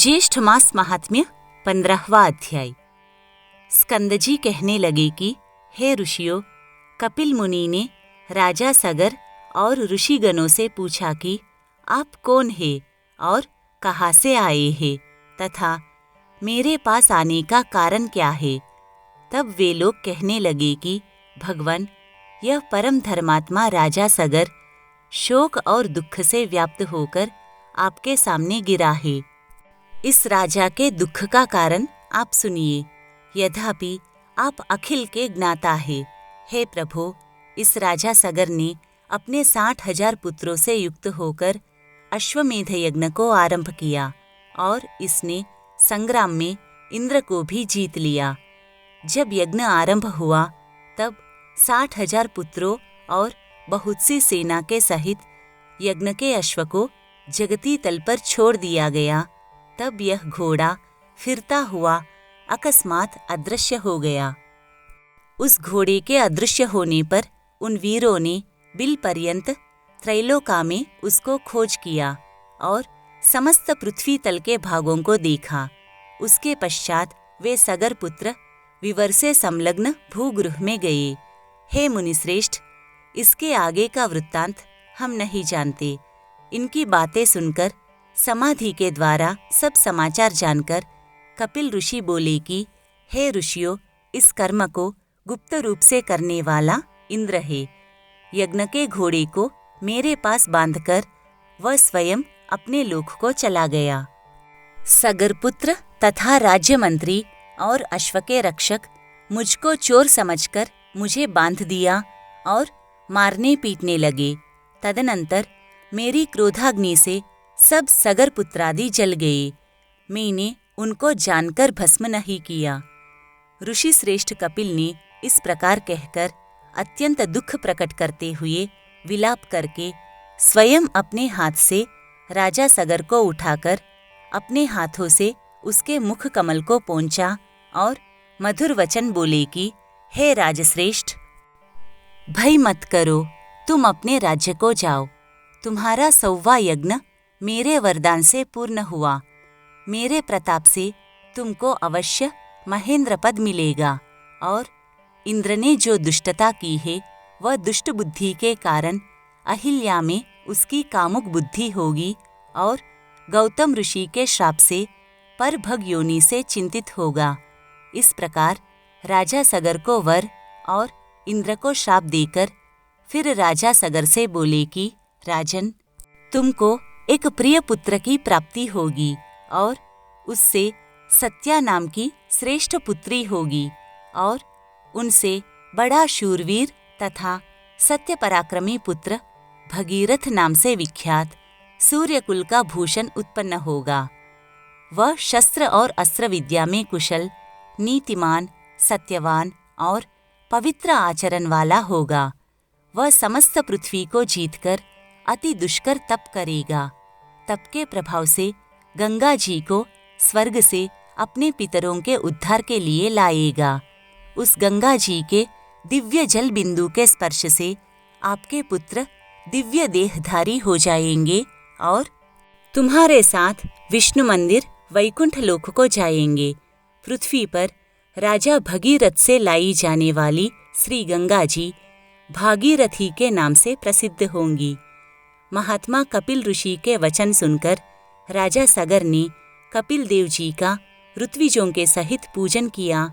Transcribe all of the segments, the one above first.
ज्येष्ठ मास महात्म्य 15वां अध्याय। स्कंदजी कहने लगे कि हे ऋषियों, कपिल मुनि ने राजा सगर और ऋषिगणों से पूछा कि आप कौन हैं और कहाँ से आए हैं तथा मेरे पास आने का कारण क्या है। तब वे लोग कहने लगे कि भगवान, यह परम धर्मात्मा राजा सगर शोक और दुख से व्याप्त होकर आपके सामने गिरा है। इस राजा के दुख का कारण आप सुनिए। यद्यपि आप अखिल के ज्ञाता हैं। हे प्रभु, इस राजा सगर ने अपने 60,000 पुत्रों से युक्त होकर अश्वमेध यज्ञ को आरंभ किया और इसने संग्राम में इंद्र को भी जीत लिया। जब यज्ञ आरंभ हुआ तब 60,000 पुत्रों और बहुत सी सेना के सहित यज्ञ के अश्व को जगती तल पर छोड़ दिया गया। तब यह घोड़ा फिरता हुआ अकस्मात अदृश्य हो गया। उस घोड़े के अदृश्य होने पर उन वीरों ने बिल पर्यंत त्रैलोका में उसको खोज किया और समस्त पृथ्वी तल के भागों को देखा। उसके पश्चात वे सगर पुत्र विवर से संलग्न भूगृह में गए। हे मुनिश्रेष्ठ, इसके आगे का वृत्तांत हम नहीं जानते। इनकी बातें सुनकर समाधि के द्वारा सब समाचार जानकर कपिल ऋषि बोले कि हे ऋषियों, इस कर्म को गुप्त रूप से करने वाला इंद्र है। यज्ञ के घोड़े को मेरे पास बांधकर वह स्वयं अपने लोक को चला गया। सगरपुत्र तथा राज्य मंत्री और अश्व के रक्षक मुझको चोर समझकर मुझे बांध दिया और मारने पीटने लगे। तदनंतर मेरी क्रोधाग्नि से सब सगर पुत्रादि जल गए। मैंने उनको जानकर भस्म नहीं किया। ऋषि श्रेष्ठ कपिल ने इस प्रकार कहकर अत्यंत दुख प्रकट करते हुए विलाप करके स्वयं अपने हाथ से राजा सगर को उठाकर अपने हाथों से उसके मुख कमल को पोंछा और मधुर वचन बोले कि हे राजश्रेष्ठ, भय मत करो, तुम अपने राज्य को जाओ। तुम्हारा 100वां यज्ञ मेरे वरदान से पूर्ण हुआ। मेरे प्रताप से तुमको अवश्य महेंद्र पद मिलेगा और इंद्र ने जो दुष्टता की है वह दुष्ट बुद्धि के कारण अहिल्या में उसकी कामुक बुद्धि होगी और गौतम ऋषि के श्राप से परभग योनि से चिंतित होगा। इस प्रकार राजा सगर को वर और इंद्र को श्राप देकर फिर राजा सगर से बोले कि राजन, तुमको एक प्रिय पुत्र की प्राप्ति होगी और उससे सत्या नाम की श्रेष्ठ पुत्री होगी और उनसे बड़ा शूरवीर तथा सत्य पराक्रमी पुत्र भगीरथ नाम से विख्यात सूर्यकुल का भूषण उत्पन्न होगा। वह शस्त्र और अस्त्र विद्या में कुशल, नीतिमान, सत्यवान और पवित्र आचरण वाला होगा। वह समस्त पृथ्वी को जीतकर अति दुष्कर तप करेगा। तप के प्रभाव से गंगा जी को स्वर्ग से अपने पितरों के उद्धार के लिए लाएगा। उस गंगा जी के दिव्य जल बिंदु के स्पर्श से आपके पुत्र दिव्य देहधारी हो जाएंगे और तुम्हारे साथ विष्णु मंदिर वैकुंठ लोक को जाएंगे। पृथ्वी पर राजा भगीरथ से लाई जाने वाली श्री गंगा जी भागीरथी के नाम से प्रसिद्ध होंगी। महात्मा कपिल ऋषि के वचन सुनकर राजा सगर ने कपिल देव जी का ऋत्विजों के सहित पूजन किया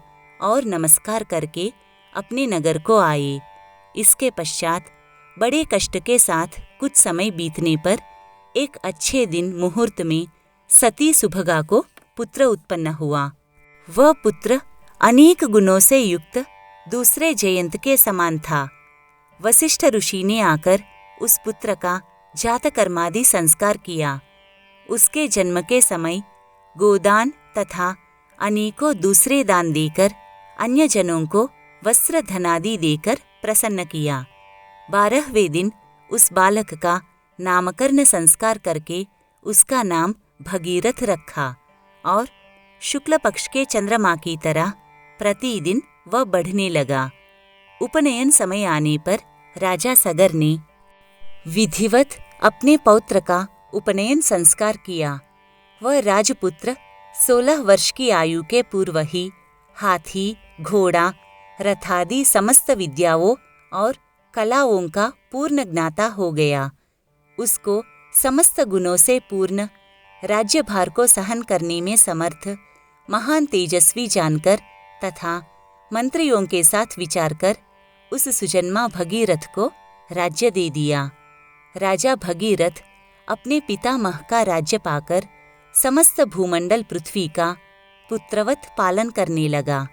और नमस्कार करके अपने नगर को आए। इसके पश्चात बड़े कष्ट के साथ कुछ समय बीतने पर एक अच्छे दिन मुहूर्त में सती सुभगा को पुत्र उत्पन्न हुआ। वह पुत्र अनेक गुणों से युक्त दूसरे जयंत के समान था। वशिष्ठ ऋषि ने आकर उस पुत्र का जातकर्मादि संस्कार किया। उसके जन्म के समय गोदान तथा अनेकों दूसरे दान देकर अन्य जनों को वस्त्र धनादि देकर प्रसन्न किया। 12वें दिन उस बालक का नामकरण संस्कार करके उसका नाम भगीरथ रखा और शुक्ल पक्ष के चंद्रमा की तरह प्रतिदिन वह बढ़ने लगा। उपनयन समय आने पर राजा सगर ने विधिवत अपने पौत्र का उपनयन संस्कार किया। वह राजपुत्र 16 वर्ष की आयु के पूर्व ही हाथी, घोड़ा, रथादि समस्त विद्याओं और कलाओं का पूर्ण ज्ञाता हो गया। उसको समस्त गुणों से पूर्ण, राज्यभार को सहन करने में समर्थ, महान तेजस्वी जानकर तथा मंत्रियों के साथ विचार कर उस सुजन्मा भगीरथ को राज्य दे दिया। राजा भगीरथ अपने पितामह का राज्य पाकर समस्त भूमंडल पृथ्वी का पुत्रवत पालन करने लगा।